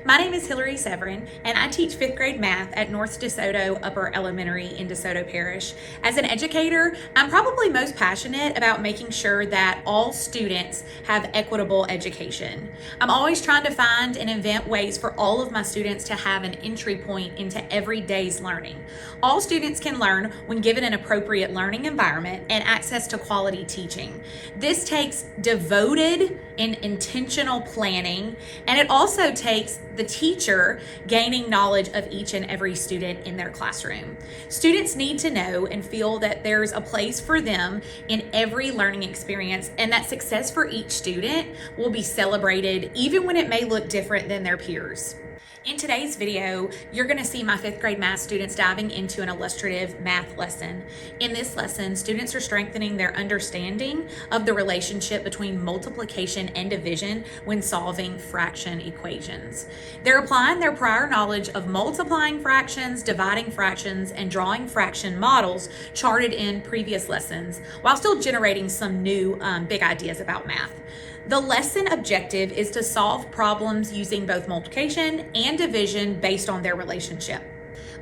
My name is Hillary Severin, and I teach 5th grade math at North Desoto Upper Elementary in Desoto Parish. As an educator, I'm probably most passionate about making sure that all students have equitable education. I'm always trying to find and invent ways for all of my students to have an entry point into every day's learning. All students can learn when given an appropriate learning environment and access to quality teaching. This takes devoted and intentional planning, and it also takes the teacher gaining knowledge of each and every student in their classroom. Students need to know and feel that there's a place for them in every learning experience, and that success for each student will be celebrated even when it may look different than their peers. In today's video, you're going to see my 5th grade math students diving into an illustrative math lesson. In this lesson, students are strengthening their understanding of the relationship between multiplication and division when solving fraction equations. They're applying their prior knowledge of multiplying fractions, dividing fractions, and drawing fraction models charted in previous lessons, while still generating some new big ideas about math. The lesson objective is to solve problems using both multiplication and division based on their relationship.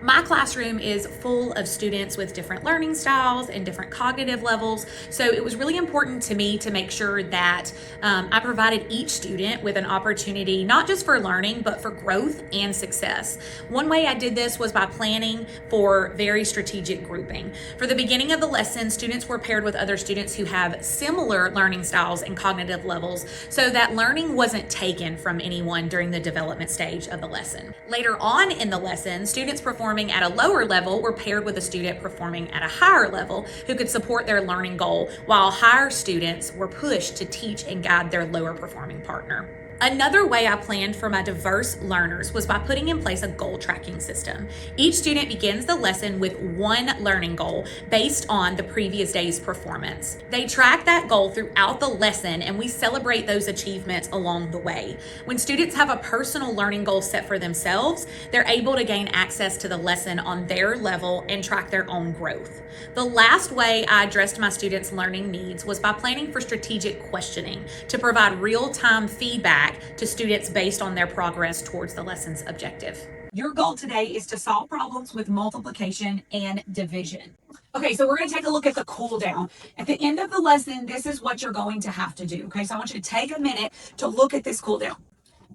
My classroom is full of students with different learning styles and different cognitive levels, so it was really important to me to make sure that I provided each student with an opportunity not just for learning, but for growth and success. One way I did this was by planning for very strategic grouping. For the beginning of the lesson, students were paired with other students who have similar learning styles and cognitive levels, so that learning wasn't taken from anyone during the development stage of the lesson. Later on in the lesson, students performing at a lower level were paired with a student performing at a higher level who could support their learning goal, while higher students were pushed to teach and guide their lower performing partner. Another way I planned for my diverse learners was by putting in place a goal tracking system. Each student begins the lesson with one learning goal based on the previous day's performance. They track that goal throughout the lesson, and we celebrate those achievements along the way. When students have a personal learning goal set for themselves, they're able to gain access to the lesson on their level and track their own growth. The last way I addressed my students' learning needs was by planning for strategic questioning to provide real-time feedback to students based on their progress towards the lesson's objective. Your goal today is to solve problems with multiplication and division. Okay, so we're going to take a look at the cool down. At the end of the lesson, this is what you're going to have to do. Okay, so I want you to take a minute to look at this cool down.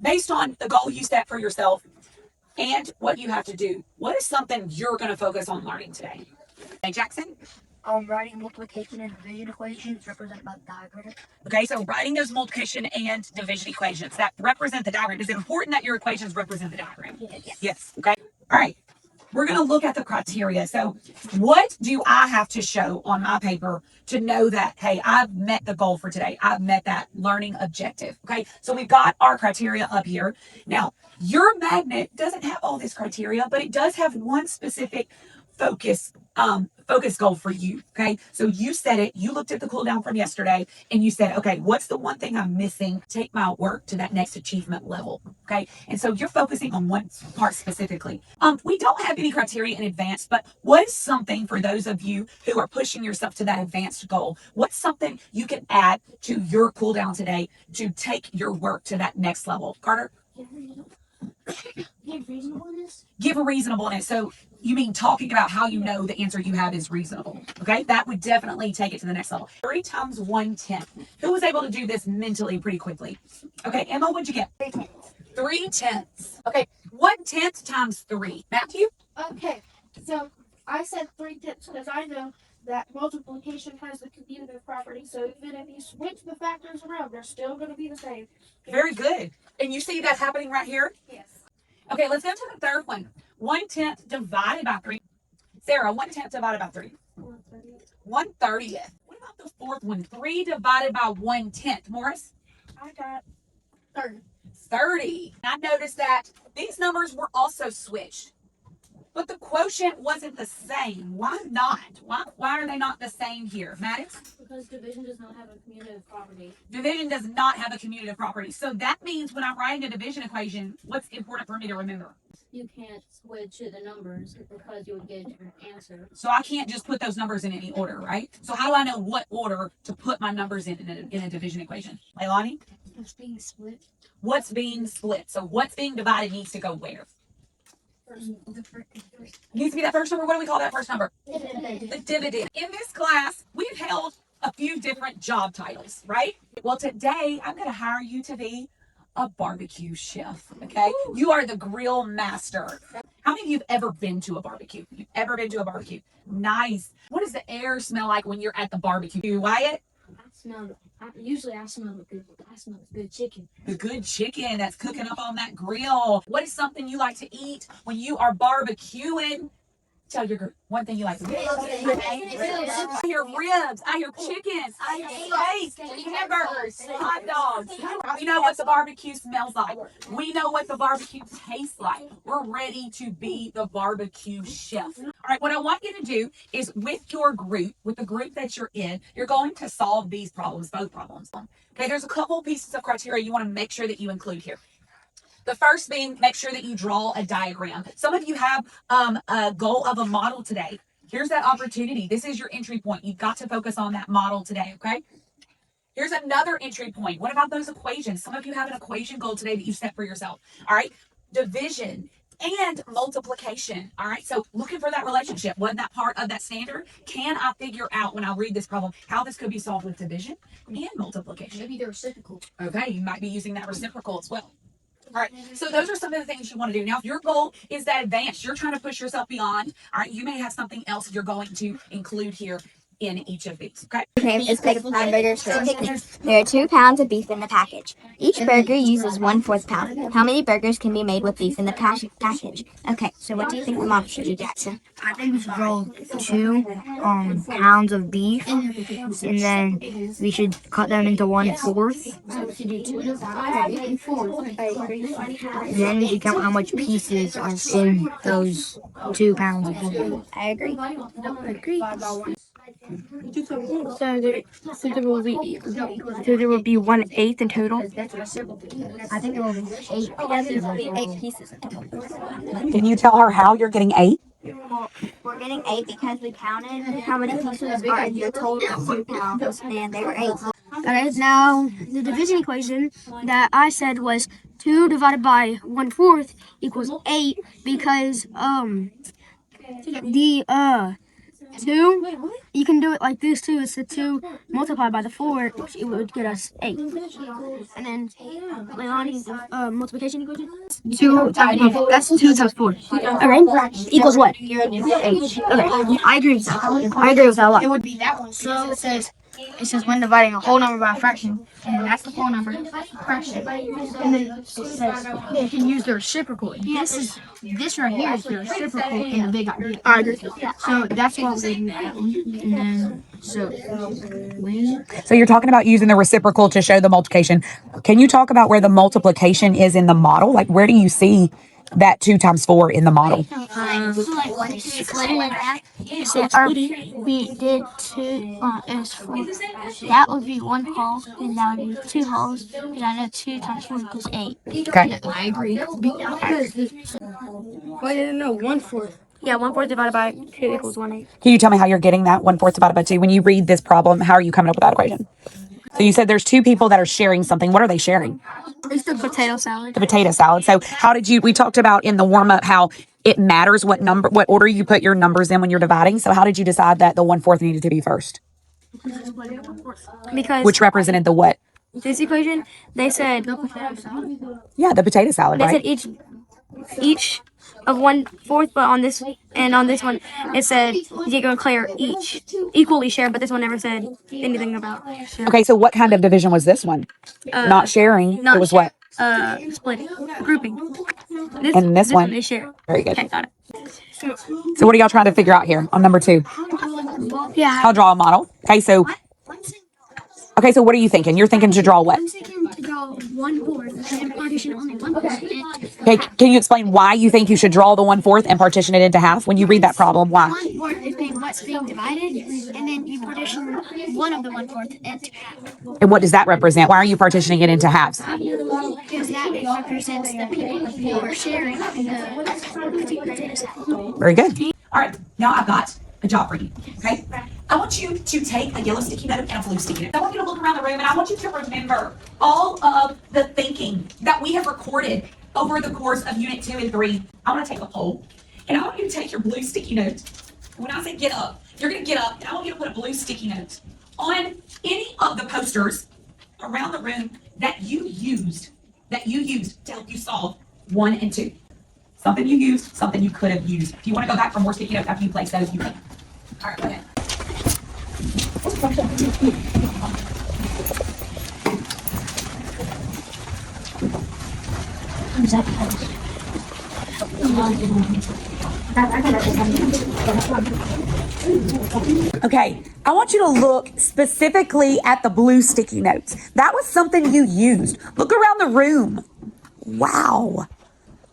Based on the goal you set for yourself and what you have to do, what is something you're going to focus on learning today? Hey, Jackson? Writing multiplication and division equations represented by the diagram. Okay, so writing those multiplication and division equations that represent the diagram. Is it important that your equations represent the diagram? Yes. Okay. All right. We're going to look at the criteria. So what do I have to show on my paper to know that, hey, I've met the goal for today. I've met that learning objective. Okay, so we've got our criteria up here. Now, your magnet doesn't have all this criteria, but it does have one specific focus goal for you. Okay, so you said it, you looked at the cool down from yesterday and you said, okay, what's the one thing I'm missing? Take my work to that next achievement level. Okay, and so you're focusing on one part specifically. We don't have any criteria in advance, but what is something for those of you who are pushing yourself to that advanced goal? What's something you can add to your cool down today to take your work to that next level? Carter? Give reasonableness. Give a reasonableness. So you mean talking about how you know the answer you have is reasonable. Okay, that would definitely take it to the next level. 3 times 1/10. Who was able to do this mentally pretty quickly? Okay, Emma, what'd you get? 3/10. Okay, 1/10 times 3. Matthew? Okay, so I said 3/10 because I know that multiplication has the commutative property. So even if you switch the factors around, they're still going to be the same. Very good. And you see that happening right here? Yes. Okay, let's go to the third one. 1/10 divided by 3. Sarah, 1/10 divided by 3. 1/30th. What about the fourth one? 3 divided by 1/10. Morris? I got 30. 30. I noticed that these numbers were also switched, but the quotient wasn't the same. Why not? Why are they not the same here? Maddox? Because division does not have a commutative property. Division does not have a commutative property. So that means when I'm writing a division equation, what's important for me to remember? You can't switch the numbers because you would get a different answer. So I can't just put those numbers in any order, right? So how do I know what order to put my numbers in a division equation? Leilani? It's being split. What's being split? So what's being divided needs to go where? Needs to be that first number. What do we call that first number? The dividend. In this class, we've held a few different job titles, right? Well, today I'm going to hire you to be a barbecue chef, okay? You are the grill master. How many of you have ever been to a barbecue? You've ever been to a barbecue? Nice. What does the air smell like when you're at the barbecue, Wyatt? Usually I smell the good chicken. The good chicken that's cooking up on that grill. What is something you like to eat when you are barbecuing? Tell your group one thing you like to eat. I hear ribs. I hear chickens. I hear steak, hamburgers, hot dogs. We know what the barbecue smells like. We know what the barbecue tastes like. We're ready to be the barbecue chef. All right, what I want you to do is with your group, with the group that you're in, you're going to solve these problems, both problems. Okay, there's a couple pieces of criteria you want to make sure that you include here. The first being, make sure that you draw a diagram. Some of you have a goal of a model today. Here's that opportunity. This is your entry point. You've got to focus on that model today, okay? Here's another entry point. What about those equations? Some of you have an equation goal today that you set for yourself, all right? Division and multiplication, all right? So looking for that relationship. Wasn't that part of that standard? Can I figure out when I read this problem how this could be solved with division and multiplication? Maybe they're reciprocal. Okay, you might be using that reciprocal as well. All right, so those are some of the things you want to do. Now, if your goal is that advanced, you're trying to push yourself beyond, all right, you may have something else you're going to include here in each of these, okay? His name is Pig Hamburgers for Picnic. There are 2 pounds of beef in the package. Each burger uses 1/4 pound. How many burgers can be made with beef in the package? Okay, so what do you think the mom should do, Jackson? I think we should roll 2 pounds of beef, and then we should cut them into 1/4. Then we should count how much pieces are in those 2 pounds of beef. I agree. So there will be 1/8 in total. I think there will be 8 pieces. 8 pieces in total. Can you tell her how you're getting 8? We're getting 8 because we counted how many pieces are in the total of 2 pounds, and they were 8. Okay, now the division equation that I said was 2 divided by 1/4 equals 8 because the 2, you can do it like this too. It's the 2 multiplied by the 4, it would get us 8. And then Leilani, multiplication equation? 2 times 4. That's 2 times 4. Okay. Equals what? 8. Okay. I agree with that. I agree with that a lot. It would be that one. So it says when dividing a whole number by a fraction, and that's the whole number fraction. And then it says you can use the reciprocal. This right here is the reciprocal in the big idea. I agree. So that's what we do. And then So you're talking about using the reciprocal to show the multiplication. Can you talk about where the multiplication is in the model? Like, where do you see that 2 times 4 in the model? We did 2 is 4. That would be 1 whole, and that would be 2 wholes. And I know 2 times 4 equals 8. Okay. I agree. Wait, no, 1/4. Yeah, 1/4 divided by 2 equals 1/8. Can you tell me how you're getting that 1/4 divided by 2? When you read this problem, how are you coming up with that equation? So you said there's 2 people that are sharing something. What are they sharing? It's the potato salad. The potato salad. So how did you, we talked about in the warm up how it matters what order you put your numbers in when you're dividing. So how did you decide that the 1/4 needed to be first? Because Which represented the what? this equation, they said Yeah, the potato salad, they right? said each of 1/4, but on this one it said Diego and Claire each equally share, but this one never said anything about share. Okay, so what kind of division was this one? Not sharing. not It was what? Splitting, grouping. And this one? They share. Very good. Okay, got it. So what are y'all trying to figure out here on number 2? Yeah. How to draw a model. Okay, so what are you thinking? You're thinking to draw what? I'm thinking to draw 1/4 and then partition only 1/4. Okay, can you explain why you think you should draw the 1/4 and partition it into half when you read that problem? Why? 1/4 is what's being divided, and then you partition one of the 1/4 into half. And what does that represent? Why are you partitioning it into halves? Because that represents the people who are sharing the potato salad. Very good. All right, now I've got a job for you, okay? I want you to take a yellow sticky note and a blue sticky note. I want you to look around the room and I want you to remember all of the thinking that we have recorded over the course of Unit 2 and 3. I want to take a poll and I want you to take your blue sticky note. When I say get up, you're going to get up and I want you to put a blue sticky note on any of the posters around the room that you used to help you solve 1 and 2. Something you used, something you could have used. If you want to go back for more sticky notes after you place those, you can. All right, go ahead. Okay, I want you to look specifically at the blue sticky notes. That was something you used. Look around the room. Wow.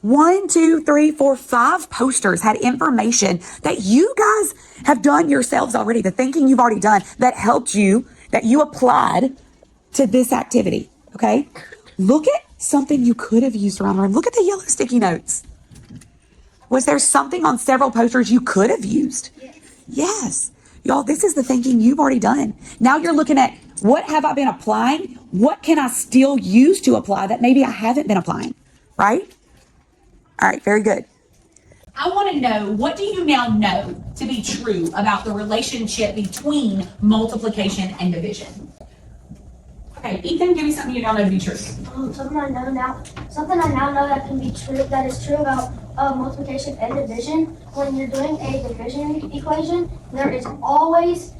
1, 2, 3, 4, 5 posters had information that you guys have done yourselves already, the thinking you've already done that helped you, that you applied to this activity, okay? Look at something you could have used around the room. Look at the yellow sticky notes. Was there something on several posters you could have used? Yes. Y'all, this is the thinking you've already done. Now you're looking at what have I been applying? What can I still use to apply that maybe I haven't been applying, right? All right, very good. I want to know, what do you now know to be true about the relationship between multiplication and division? Okay, Ethan, give me something you now know to be true. Something I now know that can be true, that is true about multiplication and division. When you're doing a division equation, there is always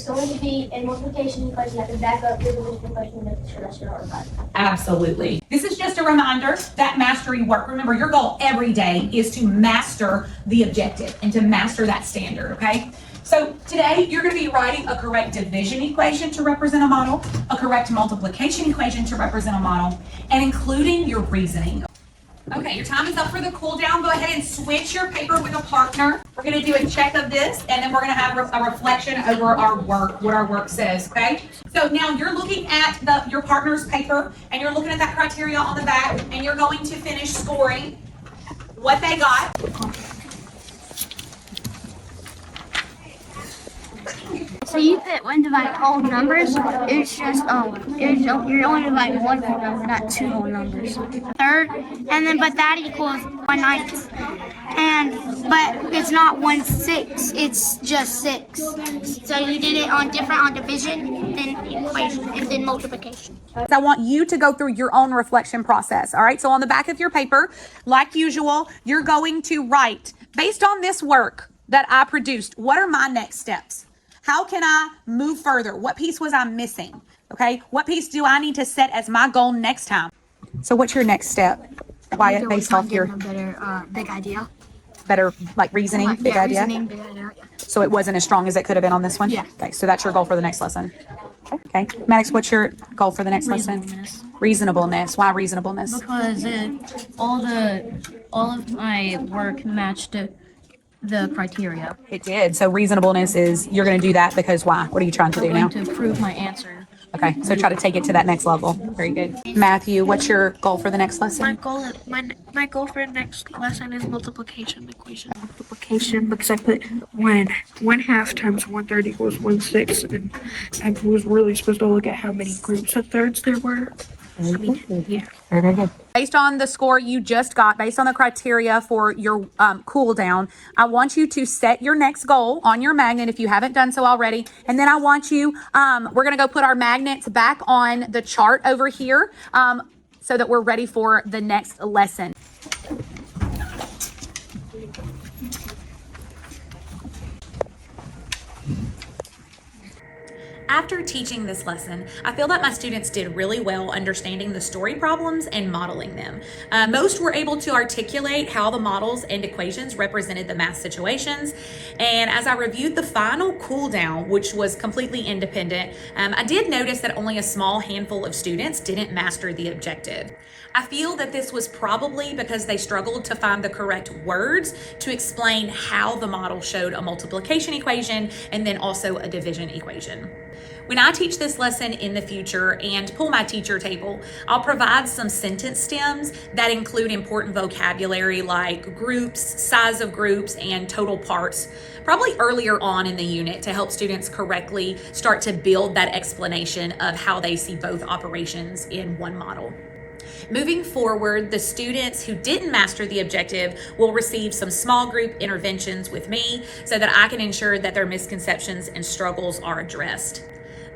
going to be a multiplication equation that can back up your division equation to make sure that you're on right. Absolutely. This is just a reminder that mastery work. Remember, your goal every day is to master the objective and to master that standard, okay? So today you're going to be writing a correct division equation to represent a model, a correct multiplication equation to represent a model, and including your reasoning. Okay, your time is up for the cool down. Go ahead and switch your paper with a partner. We're going to do a check of this, and then we're going to have a reflection over our work, what our work says, okay? So now you're looking at your partner's paper, and you're looking at that criteria on the back, and you're going to finish scoring what they got. So you put when dividing whole numbers, it's just you're only dividing one whole number, not 2 whole numbers. Third, and then but that equals 1/9, but it's not 1/6, it's just 6. So you did it on division, then equation, and then multiplication. I want you to go through your own reflection process. All right. So on the back of your paper, like usual, you're going to write, based on this work that I produced, what are my next steps? How can I move further? What piece was I missing? Okay. What piece do I need to set as my goal next time? So what's your next step? Wyatt, based off your better big idea. better like reasoning, big idea? Reasoning, big idea. Yeah. So it wasn't as strong as it could have been on this one? Yeah. Okay. So that's your goal for the next lesson. Okay. Maddox, what's your goal for the next lesson? Reasonableness. Why reasonableness? Because all of my work matched the criteria. It did. So reasonableness is you're going to do that because why? What are you trying to do now? I'm going to prove my answer. Okay. So try to take it to that next level. Very good. Matthew, what's your goal for the next lesson? My goal for the next lesson is multiplication equation. Multiplication, because I put when 1/2 times 1/3 equals 1/6, and I was really supposed to look at how many groups of thirds there were. Yeah. Very good. Based on the score you just got, based on the criteria for your cool down, I want you to set your next goal on your magnet if you haven't done so already. And then I want you, we're going to go put our magnets back on the chart over here so that we're ready for the next lesson. After teaching this lesson, I feel that my students did really well understanding the story problems and modeling them. Most were able to articulate how the models and equations represented the math situations. And as I reviewed the final cool down, which was completely independent, I did notice that only a small handful of students didn't master the objective. I feel that this was probably because they struggled to find the correct words to explain how the model showed a multiplication equation and then also a division equation. When I teach this lesson in the future and pull my teacher table, I'll provide some sentence stems that include important vocabulary like groups, size of groups, and total parts, probably earlier on in the unit to help students correctly start to build that explanation of how they see both operations in one model. Moving forward, the students who didn't master the objective will receive some small group interventions with me so that I can ensure that their misconceptions and struggles are addressed.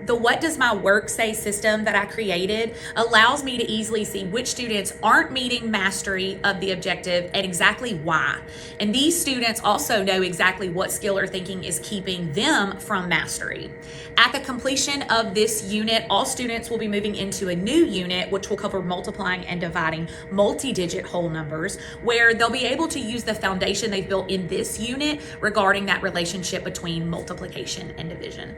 The What Does My Work Say system that I created allows me to easily see which students aren't meeting mastery of the objective and exactly why. And these students also know exactly what skill or thinking is keeping them from mastery. At the completion of this unit, all students will be moving into a new unit, which will cover multiplying and dividing multi-digit whole numbers, where they'll be able to use the foundation they've built in this unit regarding that relationship between multiplication and division.